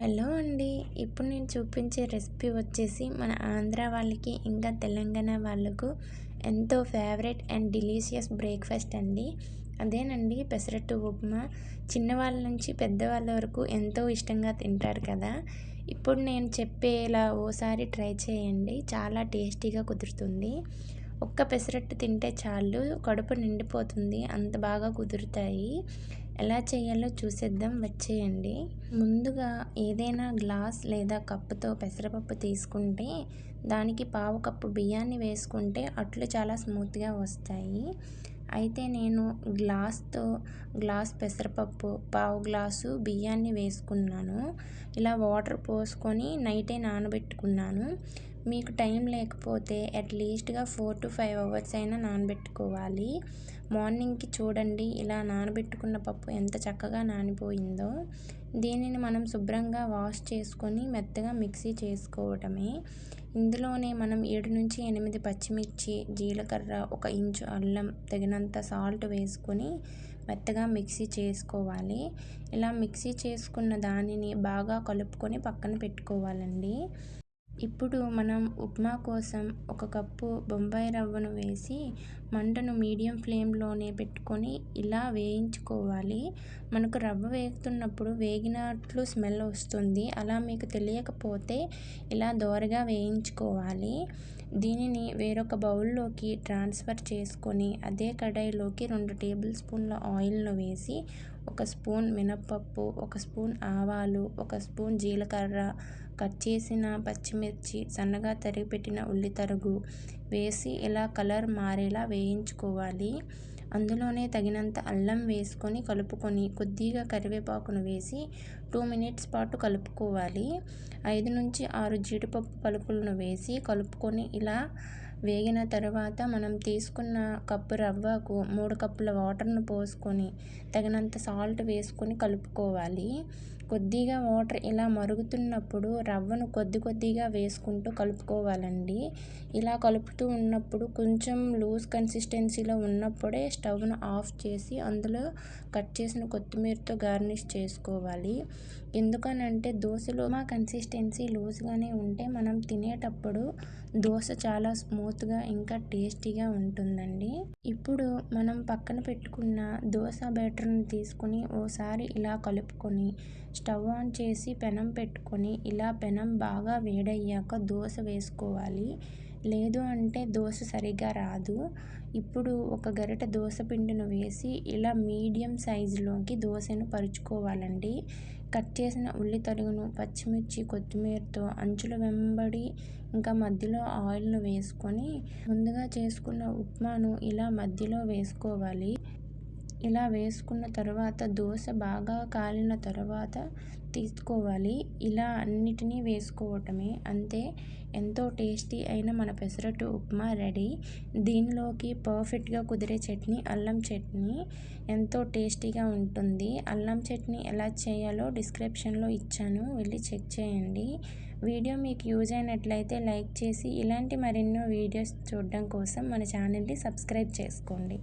Hello అండి. ఇప్పుడు నేను చూపించే రెసిపీ వచ్చేసి మన ఆంధ్ర వాళ్ళకి ఇంకా తెలంగాణ వాళ్ళకు ఎంతో ఫేవరెట్ అండ్ డెలీషియస్ బ్రేక్‌ఫాస్ట్ అండి. అదేనండి పెసరట్టు ఉప్మా. చిన్నవాళ్ళ నుంచి పెద్దవాళ్ళ వరకు ఎంతో ఇష్టంగా తింటారు కదా! ఇప్పుడు నేను చెప్పేలా ఓసారి ట్రై చేయండి. చాలా టేస్టీగా కుదురుతుంది. ఒక్క పెసరట్టు తింటే చాలు కడుపు నిండిపోతుంది. అంత బాగా కుదురుతాయి. ఎలా చేయాలో చూసేద్దాం వచ్చేయండి. ముందుగా ఏదైనా గ్లాస్ లేదా కప్పుతో పెసరపప్పు తీసుకుంటే దానికి పావు కప్పు బియ్యాన్ని వేసుకుంటే అట్లు చాలా స్మూత్‌గా వస్తాయి. అయితే నేను గ్లాస్ పెసరపప్పు, పావు గ్లాసు బియ్యాన్ని వేసుకున్నాను. ఇలా వాటర్ పోసుకొని నైటే నానబెట్టుకున్నాను. మీకు టైం లేకపోతే అట్‌లీస్ట్‌గా 4-5 అవర్స్ అయినా నానబెట్టుకోవాలి. మార్నింగ్‌కి చూడండి ఇలా నానబెట్టుకున్న పప్పు ఎంత చక్కగా నానిపోయిందో. దీనిని మనం శుభ్రంగా వాష్ చేసుకొని మెత్తగా మిక్సీ చేసుకోవటమే. ఇందులోనే మనం 7-8 పచ్చిమిర్చి, జీలకర్ర, 1 ఇంచు అల్లం, తగినంత సాల్ట్ వేసుకొని మెత్తగా మిక్సీ చేసుకోవాలి. ఇలా మిక్సీ చేసుకున్న దానిని బాగా కలుపుకొని పక్కన పెట్టుకోవాలండి. ఇప్పుడు మనం ఉప్మా కోసం 1 కప్పు బొంబాయి రవ్వను వేసి మంటను మీడియం ఫ్లేమ్‌లోనే పెట్టుకొని ఇలా వేయించుకోవాలి. మనకు రవ్వ వేగుతున్నప్పుడు వేగినట్లు స్మెల్ వస్తుంది. అలా మీకు తెలియకపోతే ఇలా దోరగా వేయించుకోవాలి. దీనిని వేరొక బౌల్‌లోకి ట్రాన్స్‌ఫర్ చేసుకొని అదే కడాయిలోకి 2 టేబుల్ స్పూన్ల ఆయిల్‌ను వేసి 1 స్పూన్ మినపప్పు, 1 స్పూన్ ఆవాలు, 1 స్పూన్ జీలకర్ర, కట్ చేసిన పచ్చిమిర్చి, సన్నగా తరిగి పెట్టిన ఉల్లి తరుగు వేసి ఇలా కలర్ మారేలా వేయించుకోవాలి. అందులోనే తగినంత అల్లం వేసుకొని కలుపుకొని కొద్దిగా కరివేపాకును వేసి 2 మినిట్స్ పాటు కలుపుకోవాలి. 5-6 జీడిపప్పు పలుకులను వేసి కలుపుకొని ఇలా వేగిన తరువాత మనం తీసుకున్న కప్పు రవ్వకు 3 కప్పుల వాటర్‌ను పోసుకొని తగినంత సాల్ట్ వేసుకొని కలుపుకోవాలి. కొద్దిగా వాటర్ ఇలా మరుగుతున్నప్పుడు రవ్వను కొద్దిగా వేసుకుంటూ కలుపుకోవాలండి. ఇలా కలుపుతూ ఉన్నప్పుడు కొంచెం లూజ్ కన్సిస్టెన్సీలో ఉన్నప్పుడే స్టవ్‌ను ఆఫ్ చేసి అందులో కట్ చేసిన కొత్తిమీరతో గార్నిష్ చేసుకోవాలి. ఎందుకనంటే దోసలో మా కన్సిస్టెన్సీ లూజ్‌గానే ఉంటే మనం తినేటప్పుడు దోస చాలా స్మూత్‌గా ఇంకా టేస్టీగా ఉంటుందండి. ఇప్పుడు మనం పక్కన పెట్టుకున్న దోస బ్యాటర్‌ని తీసుకొని ఓసారి ఇలా కలుపుకొని స్టవ్ ఆన్ చేసి పెనం పెట్టుకొని ఇలా పెనం బాగా వేడయ్యాక దోస వేసుకోవాలి. లేదు అంటే దోస సరిగ్గా రాదు. ఇప్పుడు ఒక గరిటె దోస పిండిని వేసి ఇలా మీడియం సైజులోకి దోసను పరుచుకోవాలండి. కట్ చేసిన ఉల్లి తరుగును, పచ్చిమిర్చి, కొత్తిమీరతో అంచుల వెంబడి ఇంకా మధ్యలో ఆయిల్‌ను వేసుకొని ముందుగా చేసుకున్న ఉప్మాను ఇలా మధ్యలో వేసుకోవాలి. ఇలా వేసుకున్న తర్వాత దోస బాగా కాలిన తర్వాత తీసుకోవాలి. ఇలా అన్నిటినీ వేసుకోవటమే. అంతే, ఎంతో టేస్టీ అయిన మన పెసరట్టు ఉప్మా రెడీ. దీనిలోకి పర్ఫెక్ట్‌గా కుదిరే చట్నీ అల్లం చట్నీ. ఎంతో టేస్టీగా ఉంటుంది. అల్లం చట్నీ ఎలా చేయాలో డిస్క్రిప్షన్‌లో ఇచ్చాను. వెళ్ళి చెక్ చేయండి. వీడియో మీకు యూజ్ అయినట్లయితే లైక్ చేసి ఇలాంటి మరెన్నో వీడియోస్ చూడడం కోసం మన ఛానల్‌ని సబ్స్క్రైబ్ చేసుకోండి.